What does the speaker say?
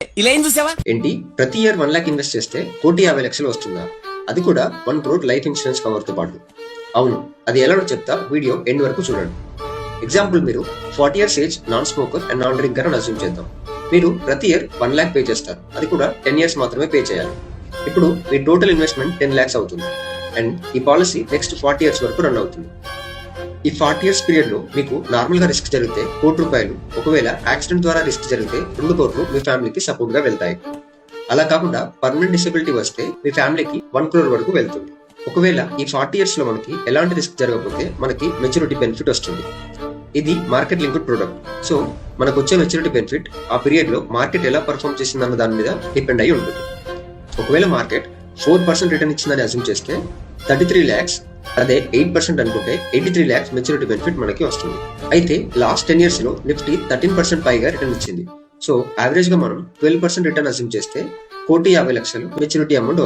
ఇలా ఏం చూసావా? ఏంటి ప్రతి ఇయర్ 1 లాక్ ఇన్వెస్ట్ చేస్తే 1,50,00,000 వస్తుందా? అది కూడా 1 crore లైఫ్ ఇన్సూరెన్స్ కవర్ తో పాటు. అవును, అది ఎలానో చెప్తా, వీడియో ఎండ్ వరకు చూడండి. ఎగ్జాంపుల్, మీరు 40 years age, non smoker and non drinker అని అజ్యూమ్ చేద్దాం. మీరు ప్రతి ఇయర్ 1 lakh పే చేస్తారు. అది కూడా 10 years మాత్రమే పే చేయాలి. ఇప్పుడు మీ టోటల్ ఇన్వెస్ట్మెంట్ 10 lakhs అవుతుంది. అండ్ ఈ పాలసీ నెక్స్ట్ 40 years వరకు రన్ అవుతుంది. ఈ 40 years పీరియడ్ లో మీకు నార్మల్ గా రిస్క్ జరిగితే ₹1,00,00,000, ఒకవేళ యాక్సిడెంట్ ద్వారా రిస్క్ జరిగితే 2 crore మీ ఫ్యామిలీకి సపోర్ట్ గా వెళ్తాయి. అలా కాకుండా పర్మనెంట్ డిసబిలిటీ వస్తే మీ ఫ్యామిలీకి 1 crore వరకు వెళ్తుంది. ఒకవేళ ఈ 40 years లో మనకి ఎలాంటి రిస్క్ జరగకపోతే మనకి మెచ్యూరిటీ బెనిఫిట్ వస్తుంది. ఇది మార్కెట్ లింక్డ్ ప్రొడక్ట్. సో మనకు వచ్చే మెచ్యూరిటీ బెనిఫిట్ ఆ పీరియడ్ లో మార్కెట్ ఎలా పర్ఫామ్ చేసిందన్న దాని మీద డిపెండ్ అయి ఉంటుంది. ఒకవేళ మార్కెట్ 4% రిటర్న్ ఇచ్చిందని అజ్యూమ్ చేస్తే 33 lakhs, అదే 8% అనుకుంటే 83 lakhs మెచ్యూరిటీ బెనిఫిట్ మనకి వస్తుంది. అయితే లాస్ట్ 10 years లో నిఫ్టీ 13% పైగా రిటర్న్ ఇచ్చింది. సో యావరేజ్ గా మనం 12% రిటర్న్ అజ్యూమ్ చేస్తే 1,50,00,000 మెచ్యూరిటీ అమౌంట్